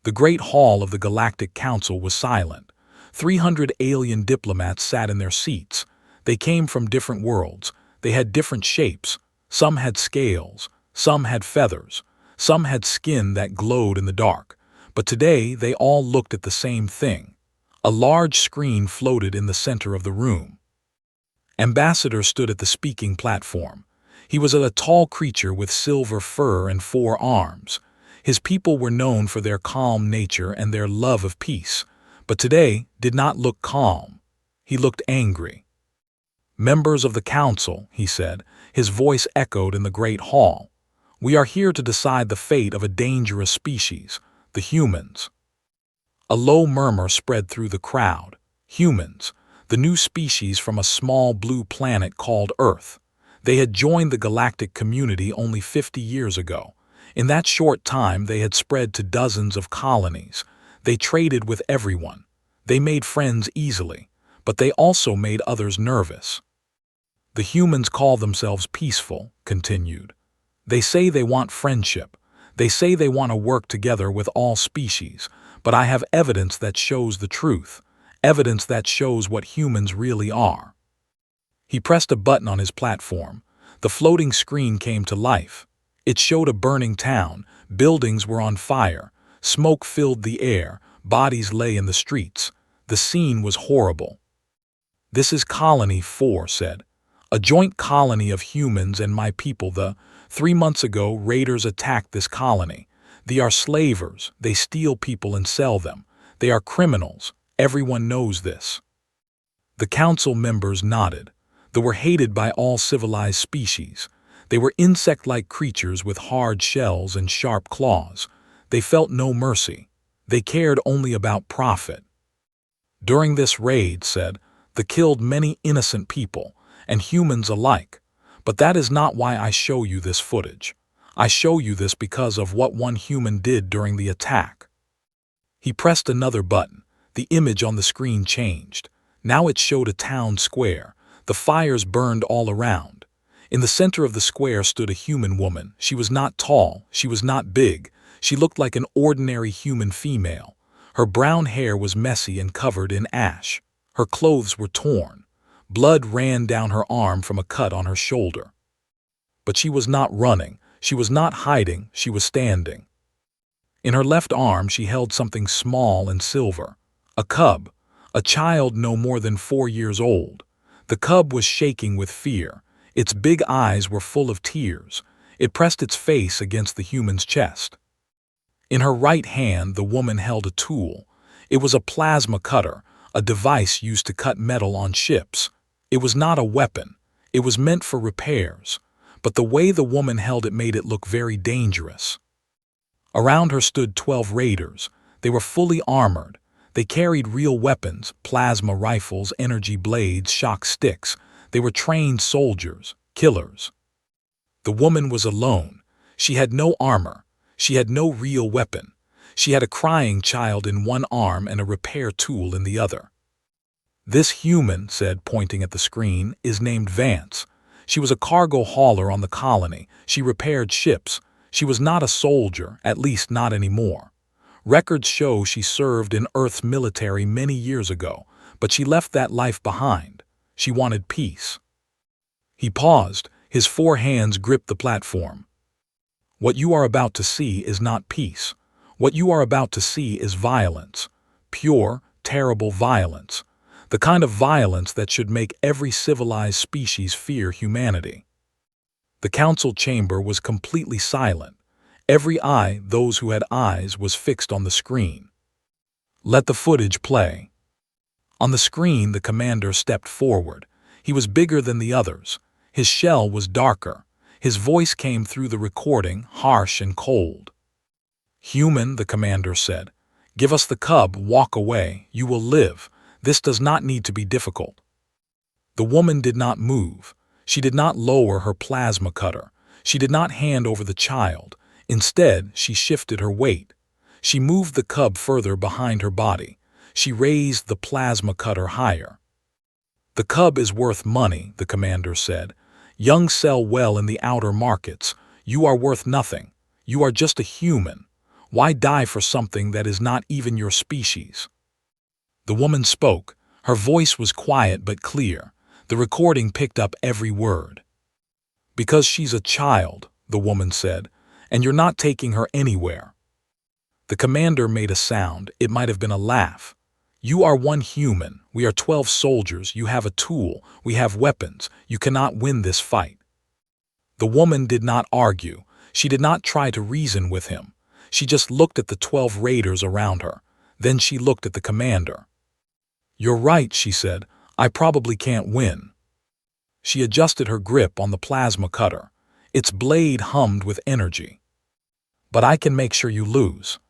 The Great Hall of the Galactic Council was silent. 300 alien diplomats sat in their seats. They came from different worlds. They had different shapes. Some had scales. Some had feathers. Some had skin that glowed in the dark. But today they all looked at the same thing. A large screen floated in the center of the room. Ambassador stood at the speaking platform. He was a tall creature with silver fur and 4 arms. His people were known for their calm nature and their love of peace, but today did not look calm. He looked angry. "Members of the council," he said, his voice echoed in the great hall. "We are here to decide the fate of a dangerous species, the humans." A low murmur spread through the crowd. Humans, the new species from a small blue planet called Earth. They had joined the galactic community only 50 years ago. In that short time, they had spread to dozens of colonies. They traded with everyone. They made friends easily, but they also made others nervous. "The humans call themselves peaceful," continued. "They say they want friendship. They say they want to work together with all species, but I have evidence that shows the truth, evidence that shows what humans really are." He pressed a button on his platform. The floating screen came to life. It showed a burning town. Buildings were on fire. Smoke filled the air. Bodies lay in the streets. The scene was horrible. "This is Colony 4, said. "A joint colony of humans and my people. 3 months ago, raiders attacked this colony. They are slavers. They steal people and sell them. They are criminals. Everyone knows this." The council members nodded. They were hated by all civilized species. They were insect-like creatures with hard shells and sharp claws. They felt no mercy. They cared only about profit. "During this raid," said, "they killed many innocent people, and humans alike. But that is not why I show you this footage. I show you this because of what one human did during the attack." He pressed another button. The image on the screen changed. Now it showed a town square. The fires burned all around. In the center of the square stood a human woman. She was not tall. She was not big. She looked like an ordinary human female. Her brown hair was messy and covered in ash. Her clothes were torn. Blood ran down her arm from a cut on her shoulder. But she was not running. She was not hiding. She was standing. In her left arm she held something small and silver. A cub. A child no more than 4 years old. The cub was shaking with fear. Its big eyes were full of tears. It pressed its face against the human's chest. In her right hand, the woman held a tool. It was a plasma cutter, a device used to cut metal on ships. It was not a weapon. It was meant for repairs. But the way the woman held it made it look very dangerous. Around her stood 12 raiders. They were fully armored. They carried real weapons, plasma rifles, energy blades, shock sticks. They were trained soldiers, killers. The woman was alone. She had no armor. She had no real weapon. She had a crying child in one arm and a repair tool in the other. "This human," said, pointing at the screen, "is named Vance. She was a cargo hauler on the colony. She repaired ships. She was not a soldier, at least not anymore. Records show she served in Earth's military many years ago, but she left that life behind. She wanted peace." He paused. His 4 hands gripped the platform. "What you are about to see is not peace. What you are about to see is violence. Pure, terrible violence. The kind of violence that should make every civilized species fear humanity." The council chamber was completely silent. Every eye, those who had eyes, was fixed on the screen. "Let the footage play." On the screen, the commander stepped forward. He was bigger than the others. His shell was darker. His voice came through the recording, harsh and cold. "Human," the commander said, "give us the cub, walk away. You will live. This does not need to be difficult." The woman did not move. She did not lower her plasma cutter. She did not hand over the child. Instead, she shifted her weight. She moved the cub further behind her body. She raised the plasma cutter higher. "The cub is worth money," the commander said. "Young sell well in the outer markets. You are worth nothing. You are just a human. Why die for something that is not even your species? The woman spoke. Her voice was quiet but clear. The recording picked up every word. Because she's a child, the woman said, and you're not taking her anywhere. The commander made a sound. It might have been a laugh. You are one human. We are 12 soldiers. You have a tool. We have weapons. You cannot win this fight. The woman did not argue. She did not try to reason with him. She just looked at the 12 raiders around her. Then she looked at the commander. You're right, she said. I probably can't win. She adjusted her grip on the plasma cutter. Its blade hummed with energy. But I can make sure you lose.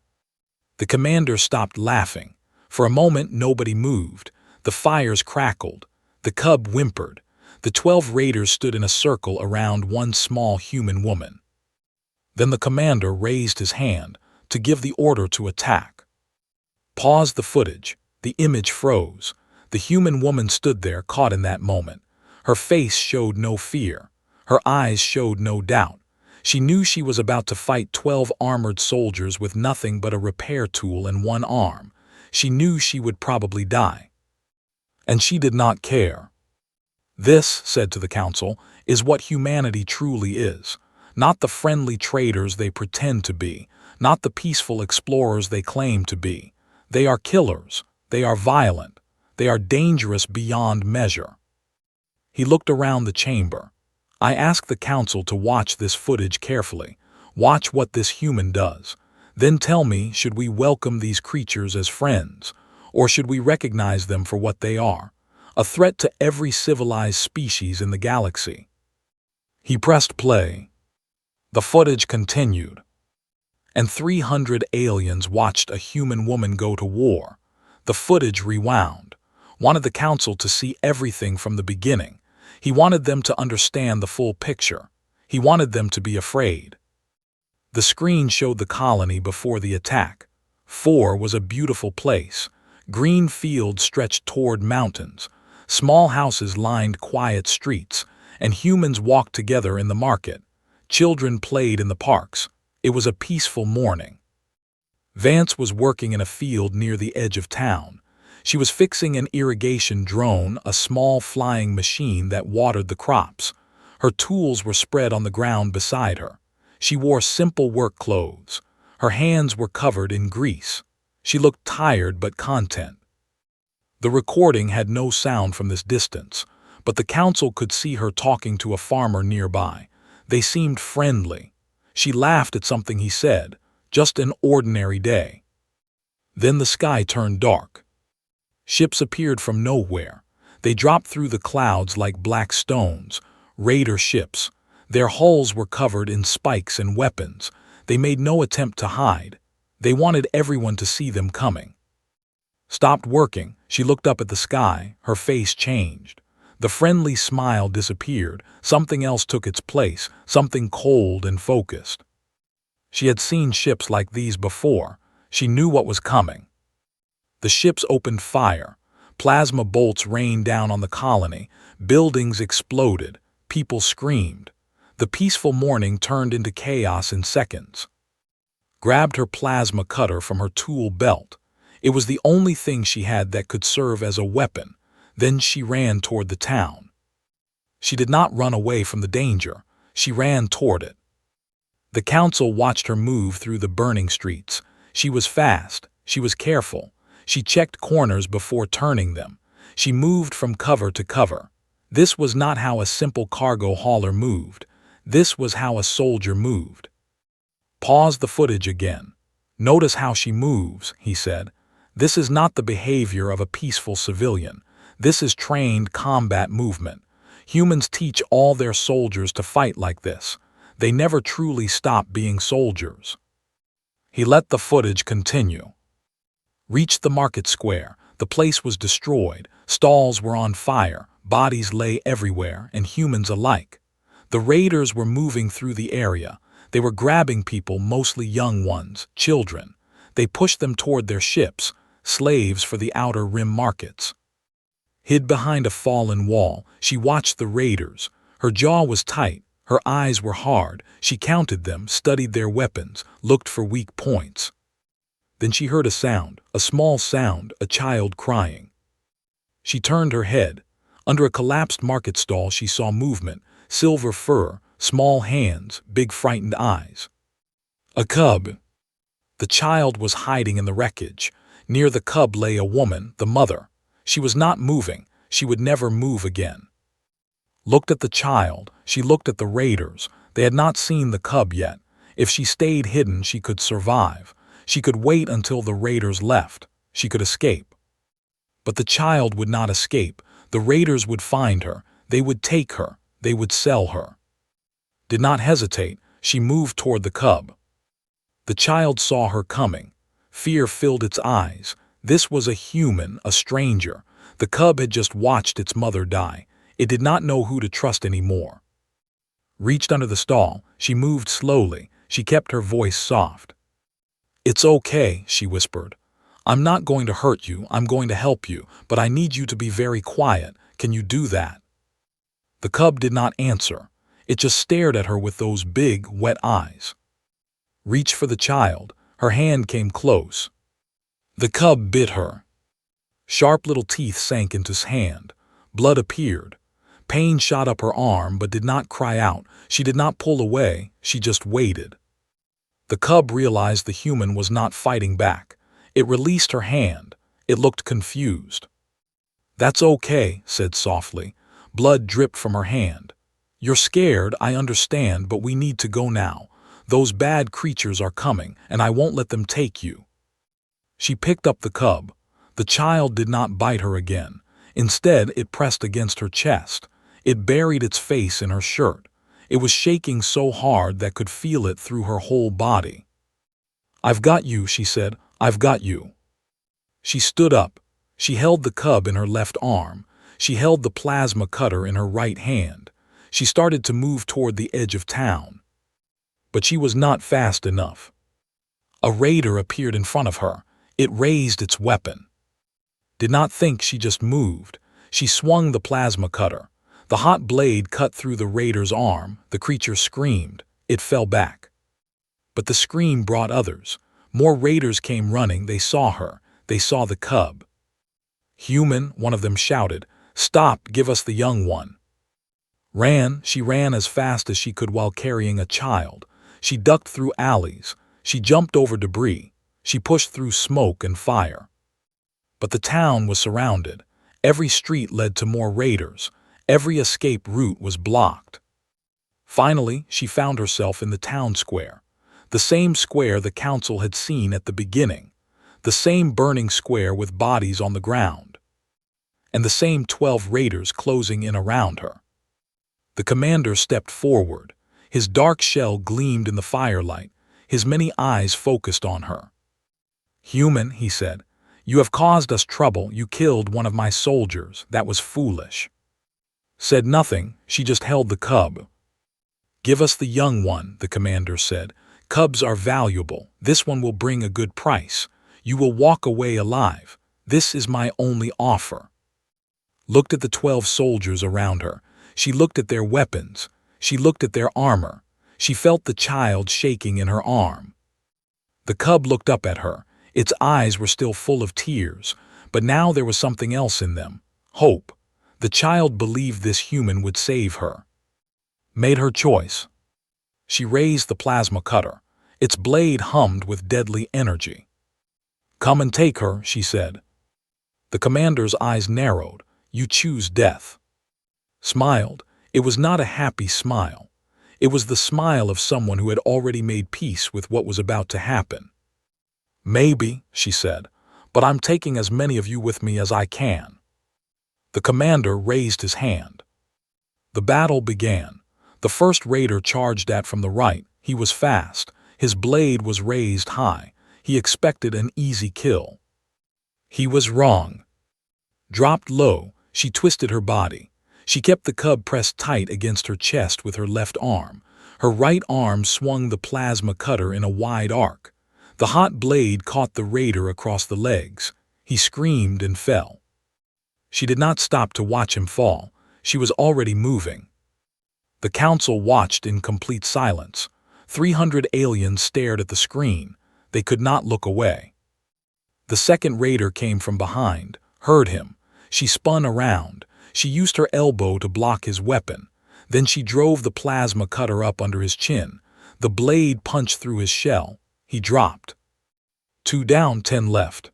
The commander stopped laughing. For a moment, nobody moved. The fires crackled. The cub whimpered. The 12 raiders stood in a circle around one small human woman. Then the commander raised his hand to give the order to attack. Pause the footage. The image froze. The human woman stood there, caught in that moment. Her face showed no fear. Her eyes showed no doubt. She knew she was about to fight 12 armored soldiers with nothing but a repair tool and one arm. She knew she would probably die. And she did not care. This, said to the council, is what humanity truly is. Not the friendly traders they pretend to be, not the peaceful explorers they claim to be. They are killers. They are violent. They are dangerous beyond measure. He looked around the chamber. I asked the council to watch this footage carefully. Watch what this human does. Then tell me, should we welcome these creatures as friends, or should we recognize them for what they are? A threat to every civilized species in the galaxy. He pressed play. The footage continued. And 300 aliens watched a human woman go to war. The footage rewound. Wanted the council to see everything from the beginning. He wanted them to understand the full picture. He wanted them to be afraid. The screen showed the colony before the attack. 4 was a beautiful place. Green fields stretched toward mountains. Small houses lined quiet streets, and humans walked together in the market. Children played in the parks. It was a peaceful morning. Vance was working in a field near the edge of town. She was fixing an irrigation drone, a small flying machine that watered the crops. Her tools were spread on the ground beside her. She wore simple work clothes. Her hands were covered in grease. She looked tired but content. The recording had no sound from this distance, but the council could see her talking to a farmer nearby. They seemed friendly. She laughed at something he said, just an ordinary day. Then the sky turned dark. Ships appeared from nowhere. They dropped through the clouds like black stones, raider ships. Their hulls were covered in spikes and weapons. They made no attempt to hide. They wanted everyone to see them coming. Stopped working, she looked up at the sky. Her face changed. The friendly smile disappeared. Something else took its place, something cold and focused. She had seen ships like these before. She knew what was coming. The ships opened fire. Plasma bolts rained down on the colony. Buildings exploded. People screamed. The peaceful morning turned into chaos in seconds. Grabbed her plasma cutter from her tool belt. It was the only thing she had that could serve as a weapon. Then she ran toward the town. She did not run away from the danger. She ran toward it. The council watched her move through the burning streets. She was fast. She was careful. She checked corners before turning them. She moved from cover to cover. This was not how a simple cargo hauler moved. This was how a soldier moved. Pause the footage again. Notice how she moves, he said. This is not the behavior of a peaceful civilian. This is trained combat movement. Humans teach all their soldiers to fight like this. They never truly stop being soldiers. He let the footage continue. Reached the market square. The place was destroyed. Stalls were on fire. Bodies lay everywhere, and humans alike. The raiders were moving through the area. They were grabbing people, mostly young ones, children. They pushed them toward their ships, slaves for the outer rim markets. Hid behind a fallen wall, she watched the raiders. Her jaw was tight. Her eyes were hard. She counted them, studied their weapons, looked for weak points. Then she heard a sound, a small sound, a child crying. She turned her head. Under a collapsed market stall she saw movement, silver fur, small hands, big frightened eyes. A cub. The child was hiding in the wreckage. Near the cub lay a woman, the mother. She was not moving. She would never move again. Looked at the child. She looked at the raiders. They had not seen the cub yet. If she stayed hidden, she could survive. She could wait until the raiders left. She could escape. But the child would not escape. The raiders would find her. They would take her. They would sell her. Did not hesitate. She moved toward the cub. The child saw her coming. Fear filled its eyes. This was a human, a stranger. The cub had just watched its mother die. It did not know who to trust anymore. Reached under the stall, she moved slowly. She kept her voice soft. "It's okay," she whispered. "I'm not going to hurt you. I'm going to help you, but I need you to be very quiet. Can you do that?" The cub did not answer. It just stared at her with those big, wet eyes. Reached for the child. Her hand came close. The cub bit her. Sharp little teeth sank into his hand. Blood appeared. Pain shot up her arm but did not cry out. She did not pull away. She just waited. The cub realized the human was not fighting back. It released her hand. It looked confused. "That's okay," said softly. Blood dripped from her hand. "You're scared, I understand, but we need to go now. Those bad creatures are coming, and I won't let them take you." She picked up the cub. The child did not bite her again. Instead, it pressed against her chest. It buried its face in her shirt. It was shaking so hard that could feel it through her whole body. "I've got you," she said. "I've got you." She stood up. She held the cub in her left arm. She held the plasma cutter in her right hand. She started to move toward the edge of town. But she was not fast enough. A raider appeared in front of her. It raised its weapon. Did not think, she just moved. She swung the plasma cutter. The hot blade cut through the raider's arm. The creature screamed. It fell back. But the scream brought others. More raiders came running. They saw her. They saw the cub. "Human," one of them shouted. "Stop, give us the young one." She ran as fast as she could while carrying a child. She ducked through alleys. She jumped over debris. She pushed through smoke and fire. But the town was surrounded. Every street led to more raiders. Every escape route was blocked. Finally, she found herself in the town square. The same square the council had seen at the beginning. The same burning square with bodies on the ground. And the same 12 raiders closing in around her. The commander stepped forward. His dark shell gleamed in the firelight. His many eyes focused on her. "Human," he said, "you have caused us trouble. You killed one of my soldiers. That was foolish." Said nothing. She just held the cub. "Give us the young one," the commander said. "Cubs are valuable. This one will bring a good price. You will walk away alive. This is my only offer." Looked at the 12 soldiers around her. She looked at their weapons. She looked at their armor. She felt the child shaking in her arm. The cub looked up at her. Its eyes were still full of tears, but now there was something else in them. Hope. The child believed this human would save her. Made her choice. She raised the plasma cutter. Its blade hummed with deadly energy. "Come and take her," she said. The commander's eyes narrowed. "You choose death." Smiled. It was not a happy smile. It was the smile of someone who had already made peace with what was about to happen. "Maybe," she said, "but I'm taking as many of you with me as I can." The commander raised his hand. The battle began. The first raider charged at from the right. He was fast. His blade was raised high. He expected an easy kill. He was wrong. Dropped low, she twisted her body. She kept the cub pressed tight against her chest with her left arm. Her right arm swung the plasma cutter in a wide arc. The hot blade caught the raider across the legs. He screamed and fell. She did not stop to watch him fall. She was already moving. The council watched in complete silence. 300 aliens stared at the screen. They could not look away. The second raider came from behind, heard him. She spun around. She used her elbow to block his weapon. Then she drove the plasma cutter up under his chin. The blade punched through his shell. He dropped. 2 down, 10 left.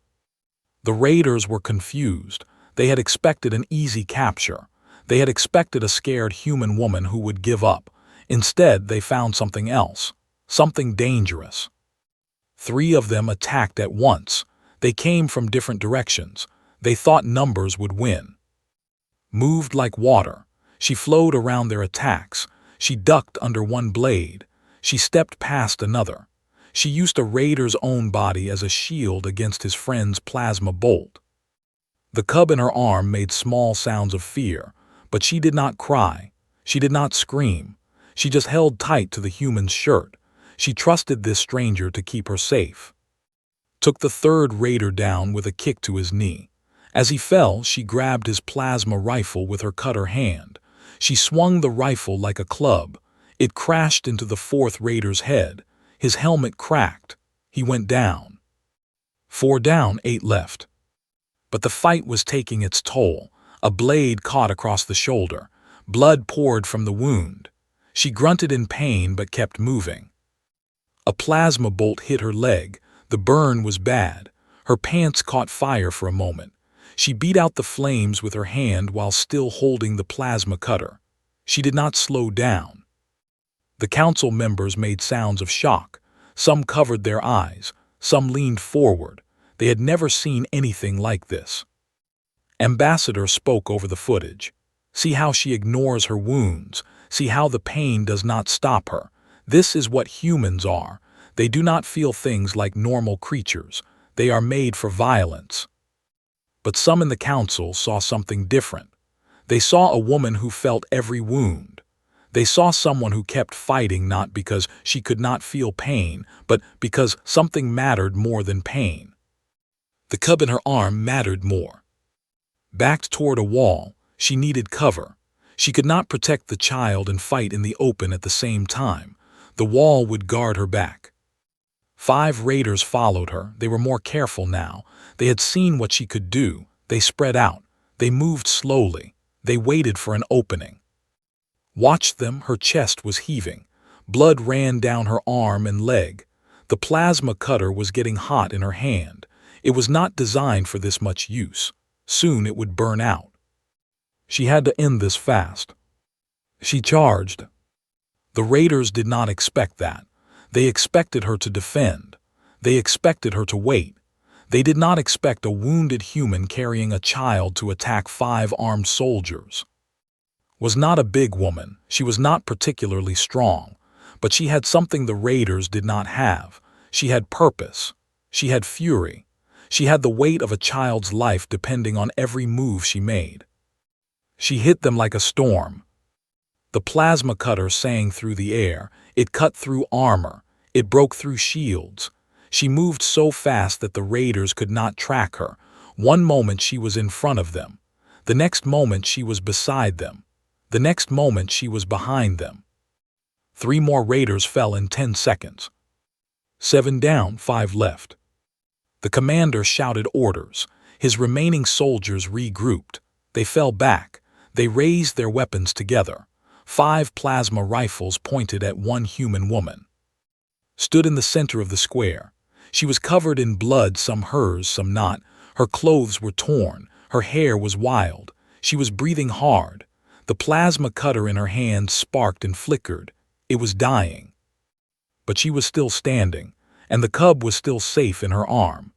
The raiders were confused. They had expected an easy capture. They had expected a scared human woman who would give up. Instead, they found something else, something dangerous. 3 of them attacked at once. They came from different directions. They thought numbers would win. Moved like water. She flowed around their attacks. She ducked under one blade. She stepped past another. She used a raider's own body as a shield against his friend's plasma bolt. The cub in her arm made small sounds of fear, but she did not cry. She did not scream. She just held tight to the human's shirt. She trusted this stranger to keep her safe. Took the third raider down with a kick to his knee. As he fell, she grabbed his plasma rifle with her cutter hand. She swung the rifle like a club. It crashed into the fourth raider's head. His helmet cracked. He went down. 4 down, 8 left. But the fight was taking its toll. A blade caught across the shoulder. Blood poured from the wound. She grunted in pain but kept moving. A plasma bolt hit her leg. The burn was bad. Her pants caught fire for a moment. She beat out the flames with her hand while still holding the plasma cutter. She did not slow down. The council members made sounds of shock. Some covered their eyes. Some leaned forward. They had never seen anything like this. Ambassador spoke over the footage. See how she ignores her wounds. See how the pain does not stop her. This is what humans are. They do not feel things like normal creatures. They are made for violence. But some in the council saw something different. They saw a woman who felt every wound. They saw someone who kept fighting not because she could not feel pain, but because something mattered more than pain. The cub in her arm mattered more. Backed toward a wall, she needed cover. She could not protect the child and fight in the open at the same time. The wall would guard her back. 5 raiders followed her. They were more careful now. They had seen what she could do. They spread out. They moved slowly. They waited for an opening. Watched them, her chest was heaving. Blood ran down her arm and leg. The plasma cutter was getting hot in her hand. It was not designed for this much use. Soon it would burn out. She had to end this fast. She charged. The raiders did not expect that. They expected her to defend. They expected her to wait. They did not expect a wounded human carrying a child to attack 5 armed soldiers. Was not a big woman. She was not particularly strong. But she had something the raiders did not have. She had purpose. She had fury. She had the weight of a child's life depending on every move she made. She hit them like a storm. The plasma cutter sang through the air. It cut through armor. It broke through shields. She moved so fast that the raiders could not track her. One moment she was in front of them. The next moment she was beside them. The next moment she was behind them. 3 more raiders fell in 10 seconds. 7 down, 5 left. The commander shouted orders. His remaining soldiers regrouped. They fell back. They raised their weapons together. 5 plasma rifles pointed at one human woman. Stood in the center of the square. She was covered in blood, some hers, some not. Her clothes were torn. Her hair was wild. She was breathing hard. The plasma cutter in her hand sparked and flickered. It was dying. But she was still standing, and the cub was still safe in her arm.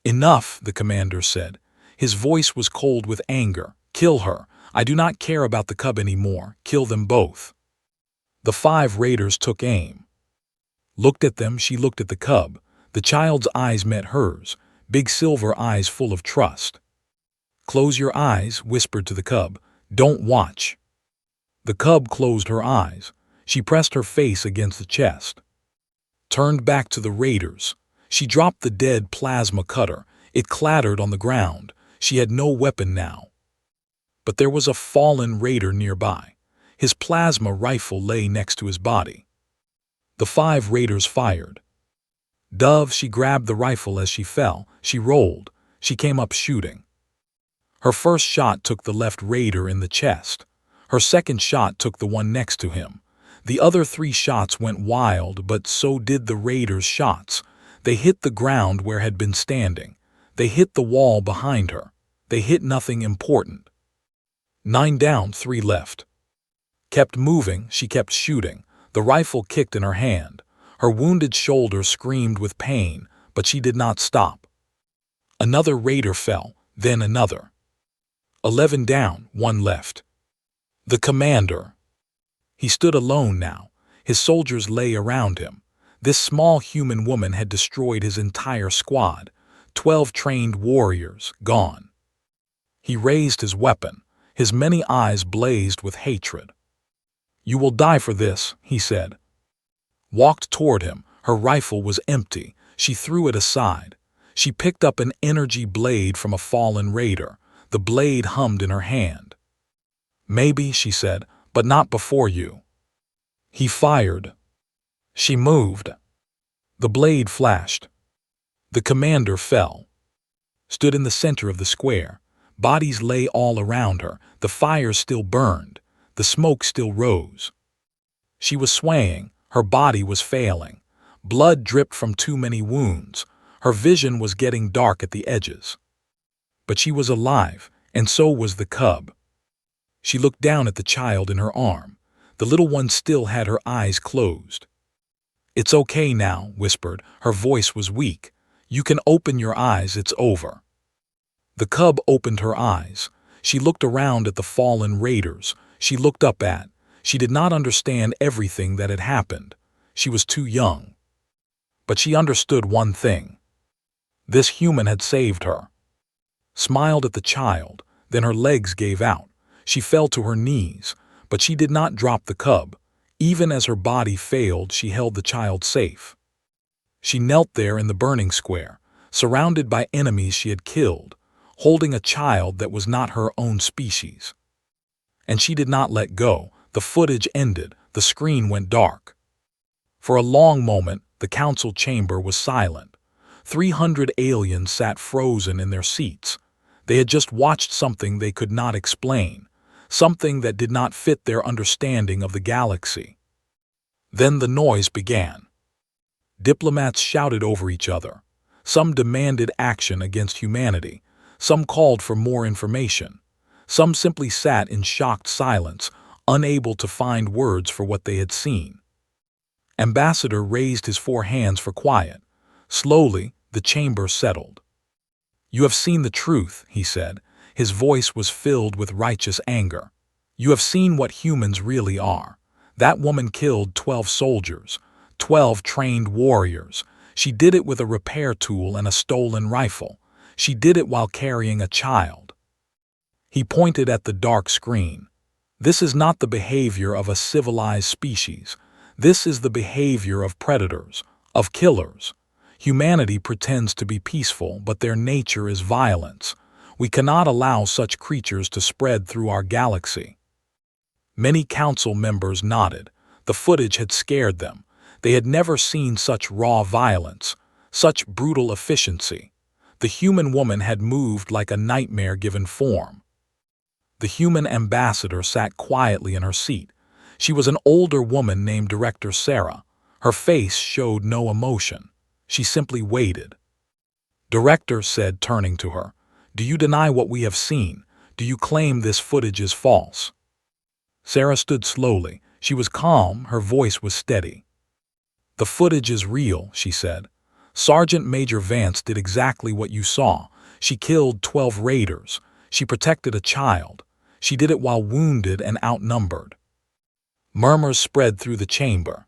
Enough, the commander said. His voice was cold with anger. Kill her. I do not care about the cub anymore. Kill them both. The 5 raiders took aim. Looked at them, she looked at the cub. The child's eyes met hers, big silver eyes full of trust. Close your eyes, whispered to the cub. Don't watch. The cub closed her eyes. She pressed her face against the chest. Turned back to the raiders. She dropped the dead plasma cutter. It clattered on the ground. She had no weapon now. But there was a fallen raider nearby. His plasma rifle lay next to his body. The 5 raiders fired. Dove, she grabbed the rifle as she fell. She rolled. She came up shooting. Her first shot took the left raider in the chest. Her second shot took the one next to him. The other 3 shots went wild, but so did the raiders' shots. They hit the ground where had been standing. They hit the wall behind her. They hit nothing important. 9 down, 3 left. Kept moving, she kept shooting. The rifle kicked in her hand. Her wounded shoulder screamed with pain, but she did not stop. Another raider fell, then another. 11 down, 1 left. The commander. He stood alone now. His soldiers lay around him. This small human woman had destroyed his entire squad. 12 trained warriors, gone. He raised his weapon. His many eyes blazed with hatred. "You will die for this," he said. Walked toward him. Her rifle was empty. She threw it aside. She picked up an energy blade from a fallen raider. The blade hummed in her hand. "Maybe," she said, "but not before you." He fired. She moved. The blade flashed. The commander fell. Stood in the center of the square. Bodies lay all around her. The fire still burned. The smoke still rose. She was swaying. Her body was failing. Blood dripped from too many wounds. Her vision was getting dark at the edges. But she was alive, and so was the cub. She looked down at the child in her arm. The little one still had her eyes closed. "It's okay now," whispered. Her voice was weak. "You can open your eyes, it's over." The cub opened her eyes. She looked around at the fallen raiders. She looked up at. She did not understand everything that had happened. She was too young. But she understood one thing. This human had saved her. Smiled at the child, then her legs gave out. She fell to her knees, but she did not drop the cub. Even as her body failed, she held the child safe. She knelt there in the burning square, surrounded by enemies she had killed, holding a child that was not her own species. And she did not let go. The footage ended. The screen went dark. For a long moment, the council chamber was silent. 300 aliens sat frozen in their seats. They had just watched something they could not explain, something that did not fit their understanding of the galaxy. Then the noise began. Diplomats shouted over each other. Some demanded action against humanity. Some called for more information. Some simply sat in shocked silence, unable to find words for what they had seen. Ambassador raised his 4 hands for quiet. Slowly, the chamber settled. "You have seen the truth," he said. His voice was filled with righteous anger. "You have seen what humans really are. That woman killed 12 soldiers, 12 trained warriors. She did it with a repair tool and a stolen rifle. She did it while carrying a child." He pointed at the dark screen. "This is not the behavior of a civilized species. This is the behavior of predators, of killers. Humanity pretends to be peaceful, but their nature is violence. We cannot allow such creatures to spread through our galaxy." Many council members nodded. The footage had scared them. They had never seen such raw violence, such brutal efficiency. The human woman had moved like a nightmare given form. The human ambassador sat quietly in her seat. She was an older woman named Director Sarah. Her face showed no emotion. She simply waited. "Director," said, turning to her, "do you deny what we have seen? Do you claim this footage is false?" Sarah stood slowly. She was calm, her voice was steady. "The footage is real," she said. "Sergeant Major Vance did exactly what you saw. She killed 12 raiders. She protected a child. She did it while wounded and outnumbered." Murmurs spread through the chamber.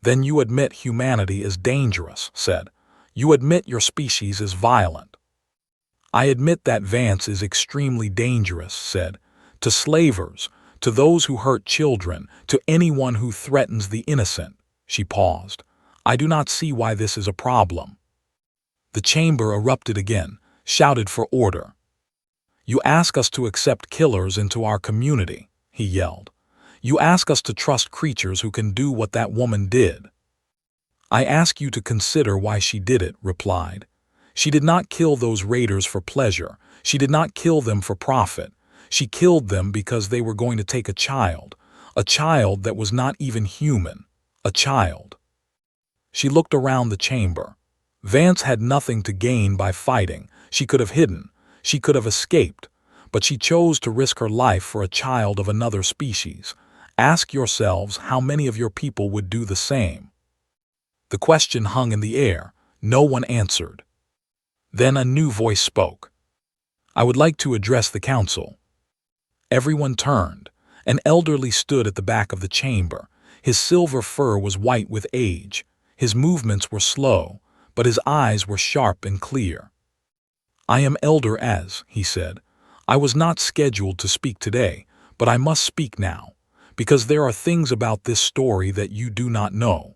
"Then you admit humanity is dangerous," said. "You admit your species is violent." "I admit that Vance is extremely dangerous," said. "To slavers, to those who hurt children, to anyone who threatens the innocent." She paused. "I do not see why this is a problem." The chamber erupted again, shouted for order. "You ask us to accept killers into our community," he yelled. You ask us to trust creatures who can do what that woman did. I ask you to consider why she did it, replied. She did not kill those raiders for pleasure. She did not kill them for profit. She killed them because they were going to take a child that was not even human, a child. She looked around the chamber. Vance had nothing to gain by fighting. She could have hidden. She could have escaped. But she chose to risk her life for a child of another species. Ask yourselves how many of your people would do the same. The question hung in the air. No one answered. Then a new voice spoke. I would like to address the council. Everyone turned. An elderly stood at the back of the chamber. His silver fur was white with age. His movements were slow, but his eyes were sharp and clear. I am Elder Az, he said. I was not scheduled to speak today, but I must speak now, because there are things about this story that you do not know.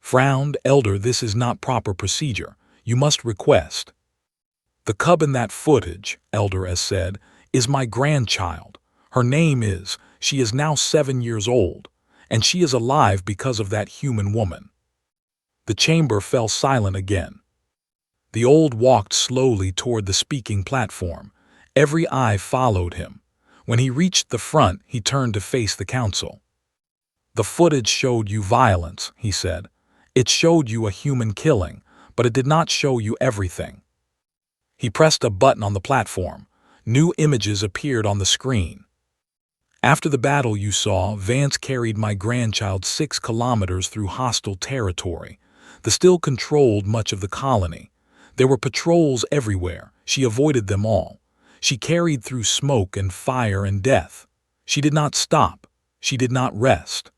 Frowned, Elder, this is not proper procedure. You must request. The cub in that footage, Elder Az said, is my grandchild. Her name is, she is now 7 years old, and she is alive because of that human woman. The chamber fell silent again. The old walked slowly toward the speaking platform. Every eye followed him. When he reached the front, he turned to face the council. The footage showed you violence, he said. It showed you a human killing, but it did not show you everything. He pressed a button on the platform. New images appeared on the screen. After the battle you saw, Vance carried my grandchild 6 kilometers through hostile territory. The still controlled much of the colony. There were patrols everywhere. She avoided them all. She carried through smoke and fire and death. She did not stop. She did not rest.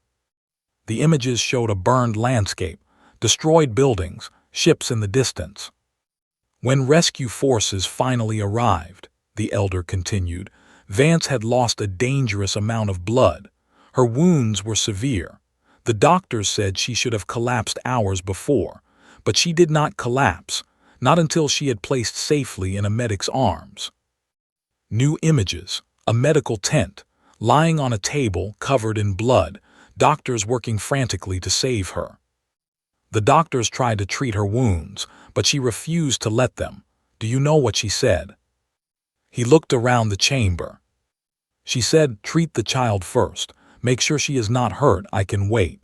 The images showed a burned landscape, destroyed buildings, ships in the distance. When rescue forces finally arrived, the elder continued, Vance had lost a dangerous amount of blood. Her wounds were severe. The doctors said she should have collapsed hours before, but she did not collapse, not until she had placed safely in a medic's arms. New images, a medical tent, lying on a table covered in blood, doctors working frantically to save her. The doctors tried to treat her wounds, but she refused to let them. Do you know what she said? He looked around the chamber. She said, treat the child first. Make sure she is not hurt. I can wait.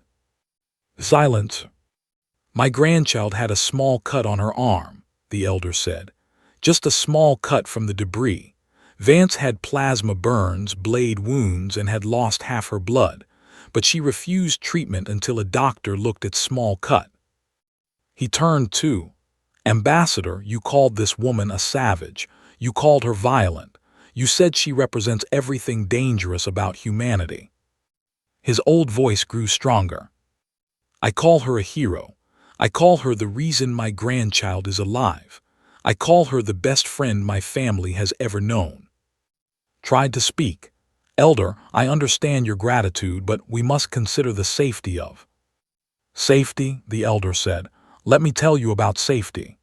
Silence. My grandchild had a small cut on her arm, the elder said. Just a small cut from the debris. Vance had plasma burns, blade wounds, and had lost half her blood, but she refused treatment until a doctor looked at small cut. He turned to, Ambassador, you called this woman a savage. You called her violent. You said she represents everything dangerous about humanity. His old voice grew stronger. I call her a hero. I call her the reason my grandchild is alive. I call her the best friend my family has ever known. Tried to speak. Elder, I understand your gratitude, but we must consider the safety of. Safety, the elder said. Let me tell you about safety.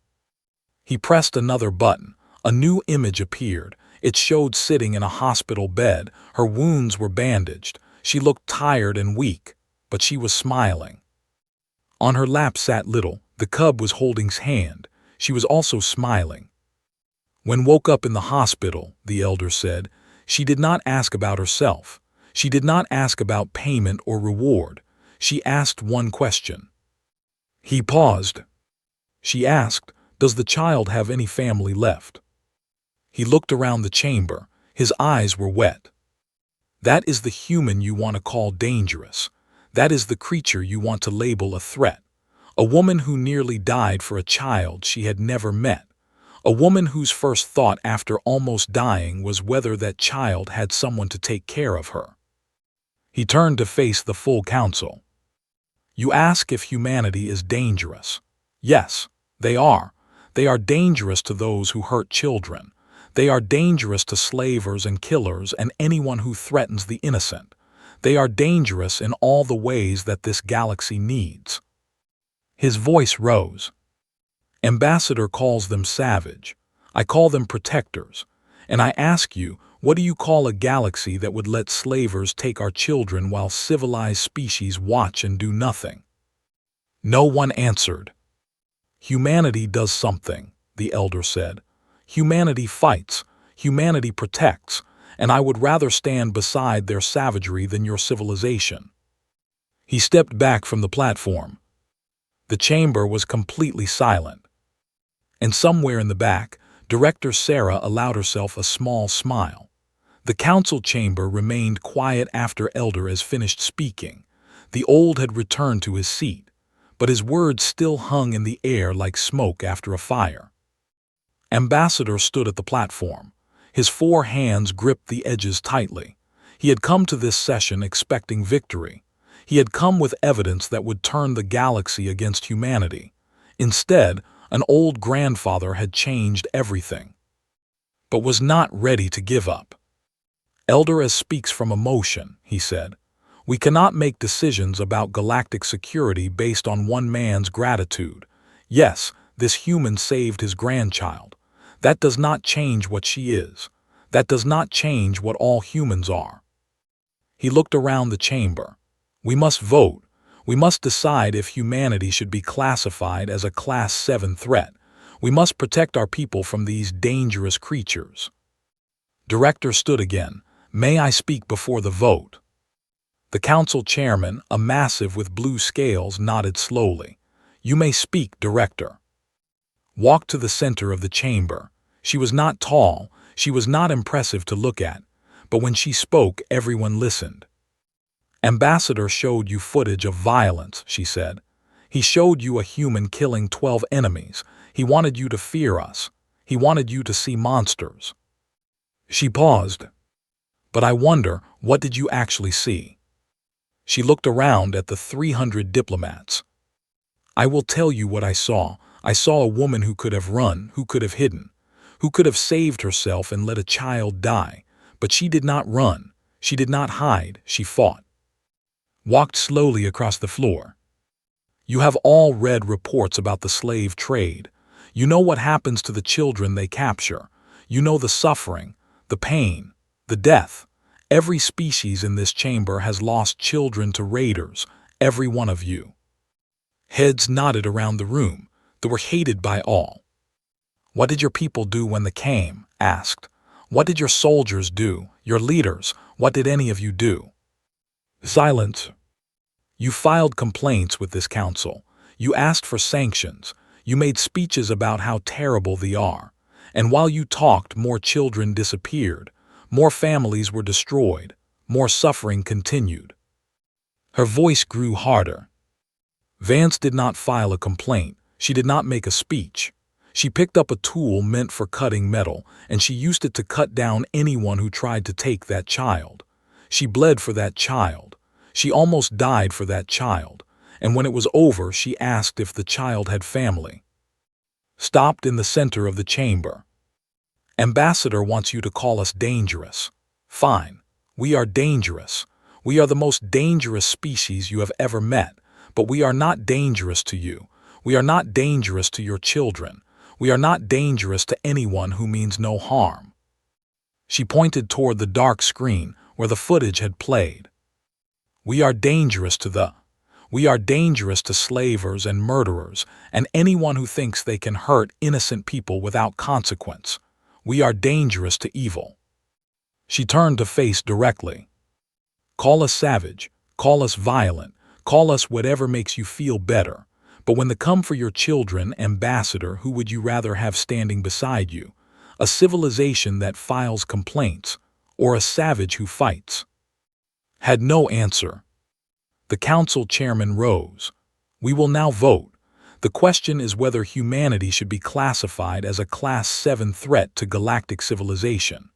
He pressed another button. A new image appeared. It showed sitting in a hospital bed. Her wounds were bandaged. She looked tired and weak, but she was smiling. On her lap sat Little. The cub was holding his hand. She was also smiling. When woke up in the hospital, the elder said, she did not ask about herself. She did not ask about payment or reward. She asked one question. He paused. She asked, does the child have any family left? He looked around the chamber. His eyes were wet. That is the human you want to call dangerous. That is the creature you want to label a threat. A woman who nearly died for a child she had never met. A woman whose first thought after almost dying was whether that child had someone to take care of her. He turned to face the full council. You ask if humanity is dangerous. Yes, they are. They are dangerous to those who hurt children. They are dangerous to slavers and killers and anyone who threatens the innocent. They are dangerous in all the ways that this galaxy needs. His voice rose. Ambassador calls them savage. I call them protectors. And I ask you, What do you call a galaxy that would let slavers take our children while civilized species watch and do nothing? No one answered. Humanity does something, the elder said. Humanity fights, humanity protects, and I would rather stand beside their savagery than your civilization. He stepped back from the platform. The chamber was completely silent. And somewhere in the back, Director Sarah allowed herself a small smile. The council chamber remained quiet after Elder has finished speaking. The old had returned to his seat, but his words still hung in the air like smoke after a fire. Ambassador stood at the platform. His 4 hands gripped the edges tightly. He had come to this session expecting victory. He had come with evidence that would turn the galaxy against humanity. Instead, an old grandfather had changed everything, but was not ready to give up. Elder as speaks from emotion, he said. We cannot make decisions about galactic security based on one man's gratitude. Yes, this human saved his grandchild. That does not change what she is. That does not change what all humans are. He looked around the chamber. We must vote. We must decide if humanity should be classified as a Class 7 threat. We must protect our people from these dangerous creatures. Director stood again. May I speak before the vote? The council chairman, a massive with blue scales, nodded slowly. You may speak, Director. Walked to the center of the chamber. She was not tall, she was not impressive to look at, but when she spoke, everyone listened. Ambassador showed you footage of violence, she said. He showed you a human killing 12 enemies. He wanted you to fear us. He wanted you to see monsters. She paused. But I wonder, what did you actually see? She looked around at the 300 diplomats. I will tell you what I saw. I saw a woman who could have run, who could have hidden, who could have saved herself and let a child die. But she did not run. She did not hide. She fought. Walked slowly across the floor. You have all read reports about the slave trade. You know what happens to the children they capture. You know the suffering, the pain, the death. Every species in this chamber has lost children to raiders, every one of you. Heads nodded around the room. They were hated by all. What did your people do when they came? Asked. What did your soldiers do? Your leaders? What did any of you do? Silence. You filed complaints with this council. You asked for sanctions. You made speeches about how terrible they are. And while you talked, more children disappeared. More families were destroyed. More suffering continued. Her voice grew harder. Vance did not file a complaint. She did not make a speech. She picked up a tool meant for cutting metal, and she used it to cut down anyone who tried to take that child. She bled for that child. She almost died for that child. And when it was over, she asked if the child had family. Stopped in the center of the chamber. Ambassador wants you to call us dangerous. Fine. We are dangerous. We are the most dangerous species you have ever met, but we are not dangerous to you. We are not dangerous to your children. We are not dangerous to anyone who means no harm. She pointed toward the dark screen where the footage had played. We are dangerous to slavers and murderers and anyone who thinks they can hurt innocent people without consequence. We are dangerous to evil. She turned to face directly. Call us savage, call us violent, call us whatever makes you feel better. But when they come for your children, Ambassador, who would you rather have standing beside you? A civilization that files complaints, or a savage who fights? Had no answer. The council chairman rose. We will now vote. The question is whether humanity should be classified as a Class 7 threat to galactic civilization.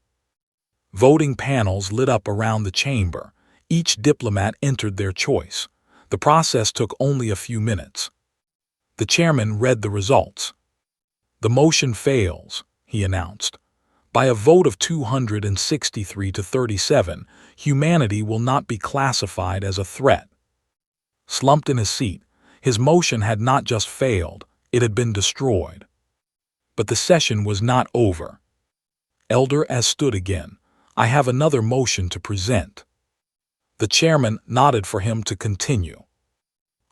Voting panels lit up around the chamber. Each diplomat entered their choice. The process took only a few minutes. The chairman read the results. The motion fails, he announced. By a vote of 263 to 37, humanity will not be classified as a threat. Slumped in his seat, his motion had not just failed, it had been destroyed. But the session was not over. Elder as stood again. I have another motion to present." The chairman nodded for him to continue.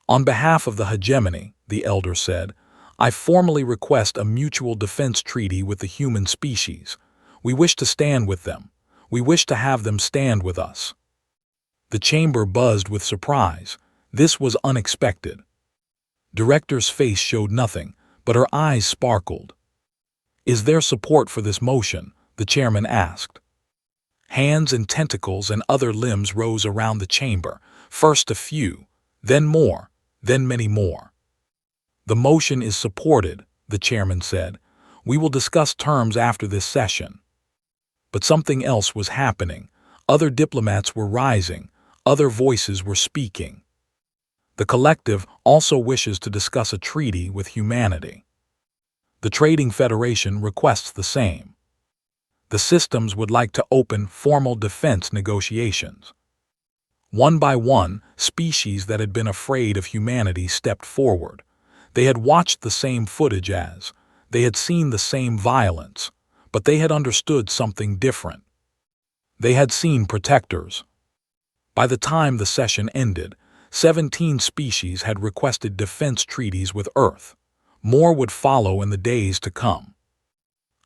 "On behalf of the hegemony," the elder said, "I formally request a mutual defense treaty with the human species. We wish to stand with them. We wish to have them stand with us." The chamber buzzed with surprise. This was unexpected. Director's face showed nothing, but her eyes sparkled. "Is there support for this motion?" the chairman asked. Hands and tentacles and other limbs rose around the chamber, first a few, then more, then many more. "The motion is supported," the chairman said. "We will discuss terms after this session." But something else was happening. Other diplomats were rising. Other voices were speaking. "The collective also wishes to discuss a treaty with humanity. The Trading Federation requests the same. The systems would like to open formal defense negotiations." One by one, species that had been afraid of humanity stepped forward. They had watched the same footage as, they had seen the same violence, but they had understood something different. They had seen protectors. By the time the session ended, 17 species had requested defense treaties with Earth. More would follow in the days to come.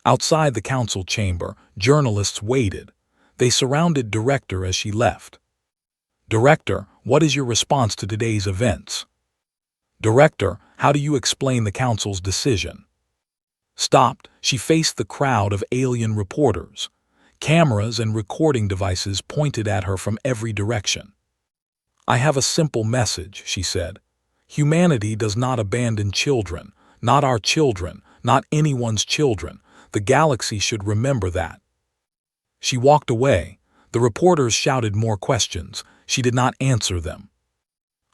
Outside the council chamber, journalists waited. They surrounded Director as she left. "Director, what is your response to today's events?" "Director, how do you explain the council's decision?" Stopped, she faced the crowd of alien reporters. Cameras and recording devices pointed at her from every direction. "I have a simple message," she said. "Humanity does not abandon children, not our children, not anyone's children. The galaxy should remember that." She walked away. The reporters shouted more questions. She did not answer them.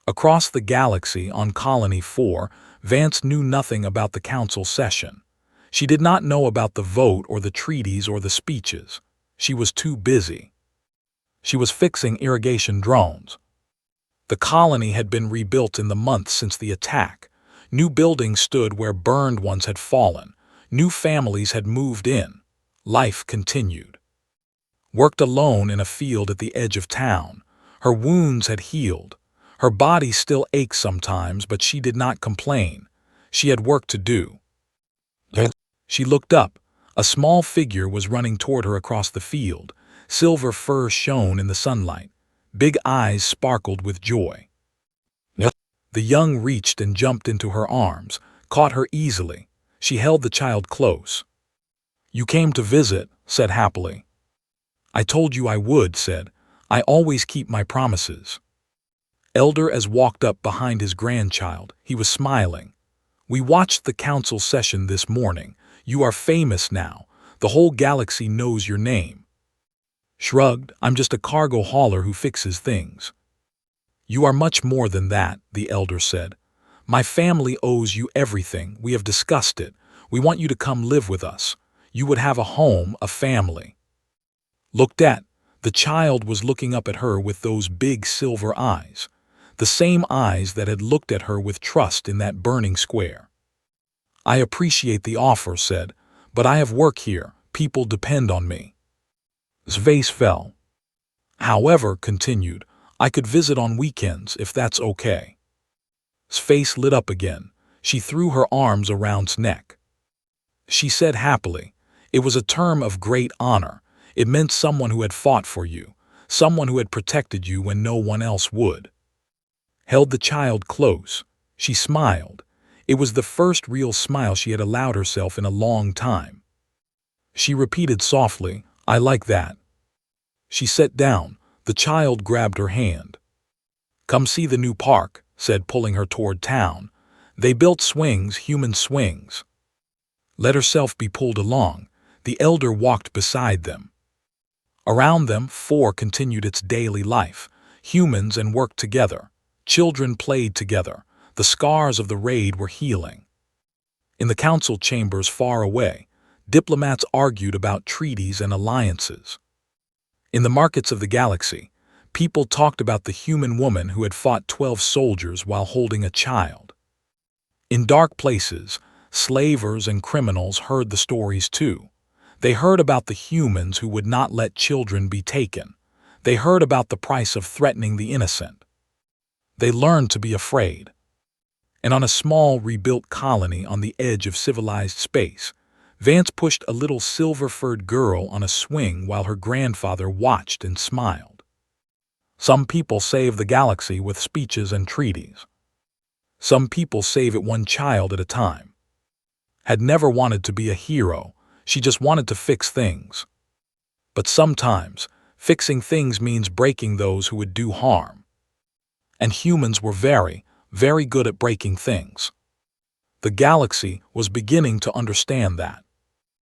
Across the galaxy on Colony 4, Vance knew nothing about the council session. She did not know about the vote or the treaties or the speeches. She was too busy. She was fixing irrigation drones. The colony had been rebuilt in the months since the attack. New buildings stood where burned ones had fallen. New families had moved in. Life continued. Worked alone in a field at the edge of town. Her wounds had healed. Her body still ached sometimes, but she did not complain. She had work to do. She looked up. A small figure was running toward her across the field. Silver fur shone in the sunlight. Big eyes sparkled with joy. The young reached and jumped into her arms, caught her easily. She held the child close. "You came to visit," said happily. "I told you I would," said. "I always keep my promises." Elder as walked up behind his grandchild. He was smiling. "We watched the council session this morning. You are famous now. The whole galaxy knows your name." Shrugged. "I'm just a cargo hauler who fixes things." "You are much more than that," the elder said. "My family owes you everything. We have discussed it. We want you to come live with us. You would have a home, a family." Looked at. The child was looking up at her with those big silver eyes. The same eyes that had looked at her with trust in that burning square. "I appreciate the offer," said, "but I have work here. People depend on me." His face fell. "However," continued, "I could visit on weekends if that's okay." His face lit up again. She threw her arms around his neck. She said happily, "It was a term of great honor. It meant someone who had fought for you, someone who had protected you when no one else would." Held the child close. She smiled. It was the first real smile she had allowed herself in a long time. She repeated softly, "I like that." She sat down. The child grabbed her hand. "Come see the new park," said, pulling her toward town. "They built swings, human swings." Let herself be pulled along. The elder walked beside them. Around them, 4 continued its daily life. Humans and worked together. Children played together. The scars of the raid were healing. In the council chambers far away, diplomats argued about treaties and alliances. In the markets of the galaxy, people talked about the human woman who had fought 12 soldiers while holding a child. In dark places, slavers and criminals heard the stories too. They heard about the humans who would not let children be taken. They heard about the price of threatening the innocent. They learned to be afraid. And on a small, rebuilt colony on the edge of civilized space, Vance pushed a little silver-furred girl on a swing while her grandfather watched and smiled. Some people save the galaxy with speeches and treaties. Some people save it one child at a time. Had never wanted to be a hero, she just wanted to fix things. But sometimes, fixing things means breaking those who would do harm. And humans were very, very good at breaking things. The galaxy was beginning to understand that.